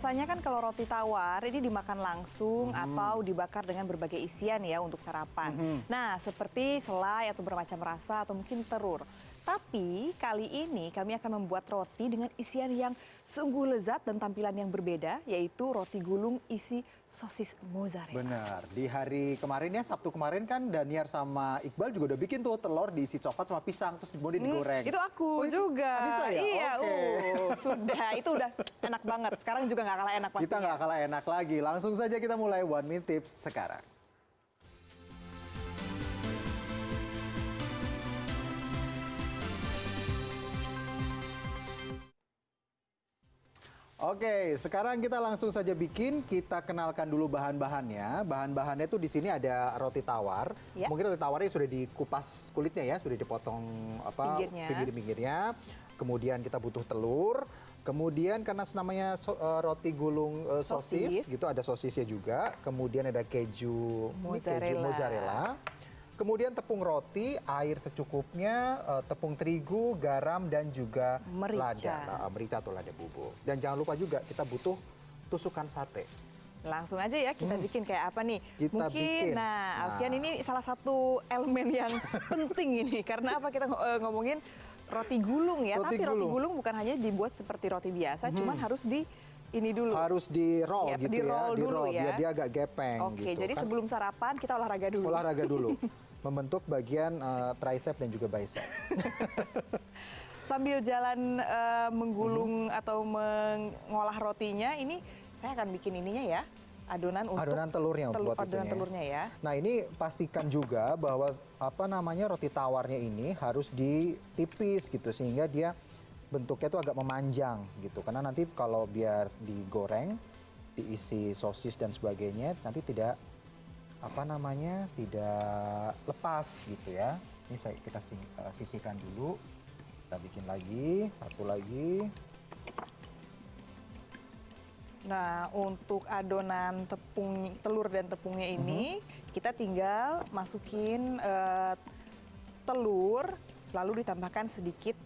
Biasanya kan kalau roti tawar ini dimakan langsung atau dibakar dengan berbagai isian ya untuk sarapan. Nah, seperti selai atau bermacam rasa atau mungkin telur. Tapi kali ini kami akan membuat roti dengan isian yang sungguh lezat dan tampilan yang berbeda, yaitu roti gulung isi sosis mozzarella. Benar, di hari kemarin ya, Sabtu kemarin kan Daniar sama Iqbal juga udah bikin tuh telur diisi coklat sama pisang, terus kemudian digoreng. Itu aku juga. Anissa ya? Iya, Oke. sudah. Itu udah enak banget. Sekarang juga nggak kalah enak pastinya. Kita nggak kalah enak lagi. Langsung saja kita mulai One Minute Tips sekarang. Oke, sekarang kita langsung saja bikin. Kita kenalkan dulu bahan-bahannya. Bahan-bahannya tuh di sini ada roti tawar. Ya. Mungkin roti tawarnya sudah dikupas kulitnya ya, sudah dipotong pinggir-pinggirnya. Kemudian kita butuh telur. Kemudian karena namanya roti gulung sosis gitu, ada sosisnya juga. Kemudian ada keju mozzarella. Kemudian tepung roti, air secukupnya, tepung terigu, garam, dan juga lada. Merica atau lada bubuk. Dan jangan lupa juga kita butuh tusukan sate. Langsung aja ya kita bikin kayak apa nih? Kita bikin. Nah, Alfian ini salah satu elemen yang penting ini. Karena apa kita ngomongin roti gulung ya. Roti gulung bukan hanya dibuat seperti roti biasa, cuman harus ini dulu. Harus di roll ya, gitu di roll biar dia agak gepeng. Oke, gitu, jadi kan. sebelum sarapan kita olahraga dulu. Olahraga dulu. Membentuk bagian tricep dan juga bicep. Sambil jalan menggulung atau mengolah rotinya, ini saya akan bikin ininya ya, adonan telurnya buat adonan telurnya ya. Nah, ini pastikan juga bahwa roti tawarnya ini harus ditipis gitu sehingga dia bentuknya tuh agak memanjang gitu. Karena nanti kalau biar digoreng, diisi sosis dan sebagainya, nanti tidak tidak lepas gitu ya. Ini kita sisihkan dulu. Kita bikin lagi, satu lagi. Nah, untuk adonan telur dan tepungnya ini, kita tinggal masukin telur, lalu ditambahkan sedikit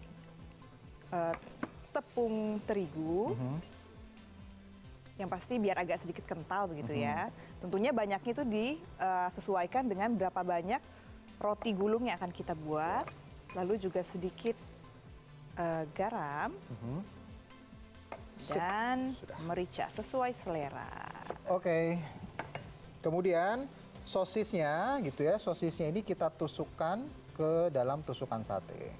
tepung terigu. Yang pasti biar agak sedikit kental begitu ya. Tentunya banyaknya itu disesuaikan dengan berapa banyak roti gulung yang akan kita buat. Lalu juga sedikit garam dan merica sesuai selera. Oke. Kemudian sosisnya gitu ya. Sosisnya ini kita tusukkan ke dalam tusukan sate.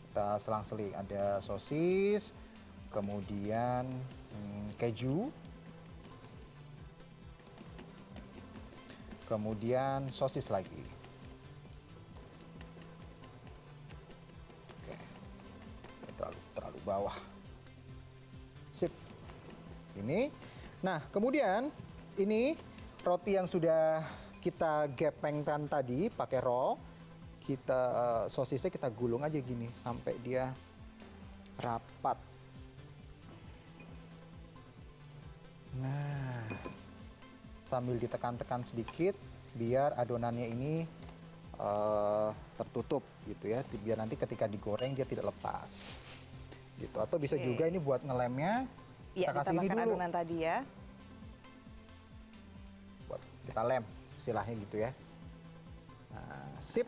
Kita selang-seling, ada sosis, kemudian keju, kemudian sosis lagi. Oke, terlalu bawah. Sip. Ini. Nah, kemudian ini roti yang sudah kita gepengkan tadi pakai roll. Sosisnya kita gulung aja gini sampai dia rapat. Nah, sambil ditekan-tekan sedikit biar adonannya ini tertutup gitu ya, biar nanti ketika digoreng dia tidak lepas. Gitu. Atau bisa juga ini buat ngelemnya kita kasih ini dulu. Adonan tadi ya. Buat kita lem istilahnya gitu ya. Nah, sip.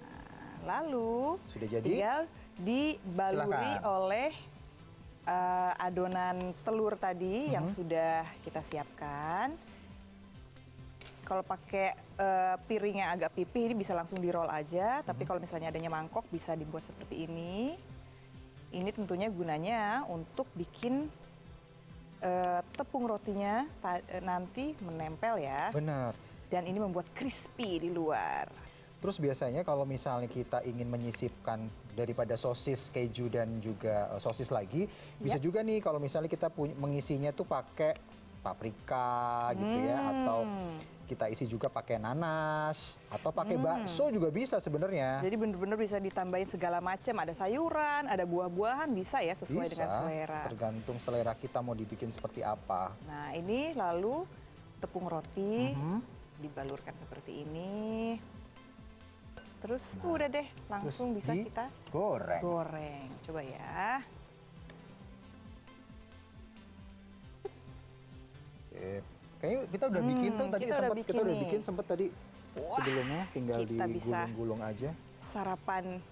Lalu sudah jadi. Tinggal dibaluri oleh adonan telur tadi yang sudah kita siapkan. Kalau pakai piring yang agak pipih ini bisa langsung di-roll aja. Tapi kalau misalnya adanya mangkok bisa dibuat seperti ini. Ini tentunya gunanya untuk bikin tepung rotinya nanti menempel ya. Benar. Dan ini membuat crispy di luar. Terus biasanya kalau misalnya kita ingin menyisipkan daripada sosis, keju dan juga sosis lagi, bisa juga nih kalau misalnya kita mengisinya tuh pakai paprika gitu ya, atau kita isi juga pakai nanas atau pakai bakso juga bisa sebenarnya. Jadi benar-benar bisa ditambahin segala macam, ada sayuran, ada buah-buahan, bisa ya sesuai dengan selera. Tergantung selera kita mau dibikin seperti apa. Nah, ini lalu tepung roti dibalurkan seperti ini. Terus udah deh, langsung bisa kita goreng. Coba ya. Kayaknya kita udah bikin tuh tadi kita udah bikin sempet tadi. Wah, sebelumnya tinggal kita bisa digulung-gulung aja. Sarapan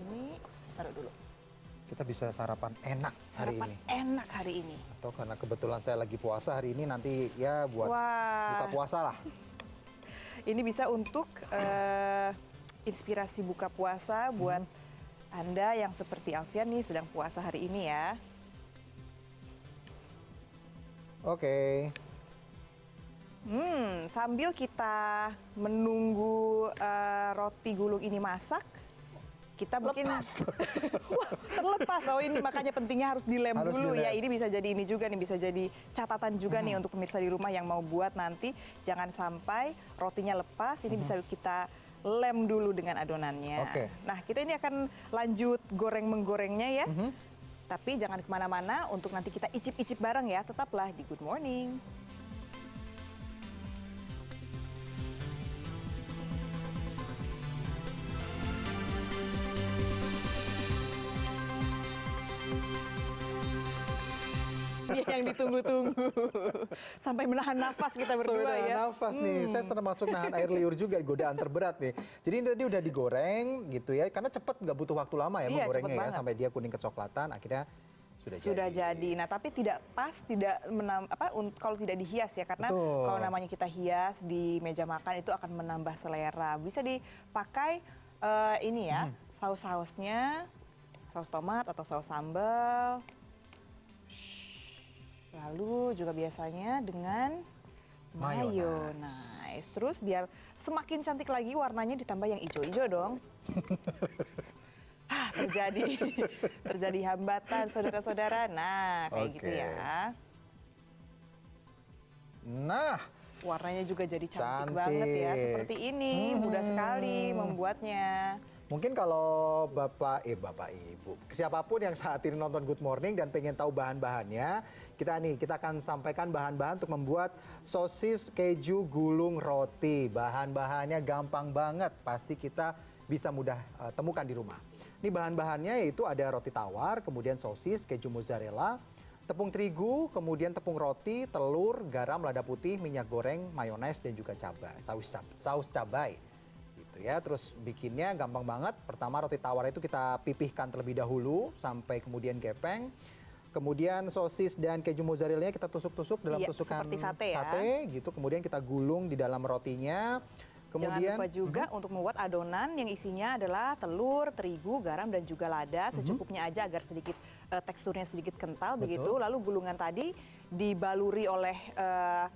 ini, taruh dulu. Kita bisa sarapan enak hari Sarapan ini. enak hari ini. Atau karena kebetulan saya lagi puasa hari ini, nanti ya buat Wah. buka puasa lah. Ini bisa untuk inspirasi buka puasa buat Anda yang seperti Alfian nih sedang puasa hari ini ya. Oke. Sambil kita menunggu roti gulung ini masak, kita mungkin wah, terlepas. Oh ini makanya pentingnya harus dilem dulu ya. Ini bisa jadi ini juga nih, bisa jadi catatan juga nih untuk pemirsa di rumah yang mau buat nanti. Jangan sampai rotinya lepas. Ini bisa kita lem dulu dengan adonannya. Nah kita ini akan lanjut menggorengnya ya. Tapi jangan kemana-mana untuk nanti kita icip-icip bareng ya. Tetaplah di Good Morning. Yang ditunggu-tunggu. Sampai menahan nafas kita berdua ya. Menahan nafas nih. Saya termasuk nahan air liur juga, godaan terberat nih. Jadi ini tadi udah digoreng gitu ya. Karena cepet, nggak butuh waktu lama ya menggorengnya ya. Sampai dia kuning kecoklatan, akhirnya sudah jadi. Nah tapi tidak kalau tidak dihias ya. Karena kalau namanya kita hias di meja makan itu akan menambah selera. Bisa dipakai ini ya, saus-sausnya. Saus tomat atau saus sambal. Lalu juga biasanya dengan mayonnaise. Terus biar semakin cantik lagi warnanya ditambah yang hijau-hijau dong. terjadi hambatan saudara-saudara. Nah, kayak gitu ya. Nah, warnanya juga jadi cantik banget ya. Seperti ini, mudah sekali membuatnya. Mungkin kalau Bapak Ibu, siapapun yang saat ini nonton Good Morning dan pengen tahu bahan-bahannya, kita akan sampaikan bahan-bahan untuk membuat sosis keju gulung roti. Bahan-bahannya gampang banget, pasti kita bisa mudah temukan di rumah. Ini bahan-bahannya yaitu ada roti tawar, kemudian sosis, keju mozzarella, tepung terigu, kemudian tepung roti, telur, garam, lada putih, minyak goreng, mayones, dan juga cabai, saus cabai. Ya, terus bikinnya gampang banget. Pertama roti tawar itu kita pipihkan terlebih dahulu sampai kemudian gepeng. Kemudian sosis dan keju mozzarella kita tusuk-tusuk dalam tusukan sate gitu. Kemudian kita gulung di dalam rotinya. Kemudian jangan lupa juga untuk membuat adonan yang isinya adalah telur, terigu, garam dan juga lada secukupnya aja agar sedikit teksturnya sedikit kental begitu. Lalu gulungan tadi dibaluri oleh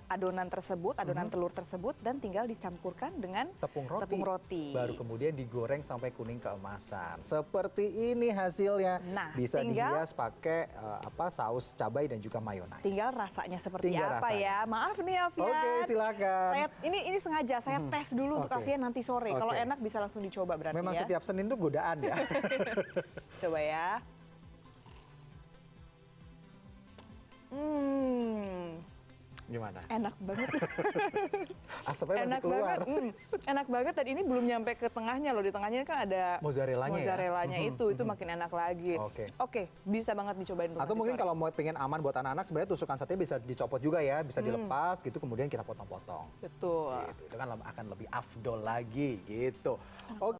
adonan tersebut, adonan telur tersebut dan tinggal dicampurkan dengan tepung roti. Baru kemudian digoreng sampai kuning keemasan. Seperti ini hasilnya. Nah, bisa dihias pakai saus cabai dan juga mayonaise. Tinggal rasanya seperti apa ya. Maaf nih Alfian. Oke, silakan. Ini sengaja saya tes dulu untuk Alfian nanti sore. Kalau enak bisa langsung dicoba berarti. Memang ya. Setiap Senin tuh godaan ya. Coba ya. Gimana? Enak banget. Asapnya masih keluar. Enak banget dan ini belum nyampe ke tengahnya loh. Di tengahnya kan ada mozzarellanya itu makin enak lagi. Oke, bisa banget dicobain. Atau mungkin kalau mau pengen aman buat anak-anak sebenarnya tusukan sate bisa dicopot juga ya, bisa dilepas gitu kemudian kita potong-potong. Betul. Gitu. Itu kan akan lebih afdol lagi gitu. Oke.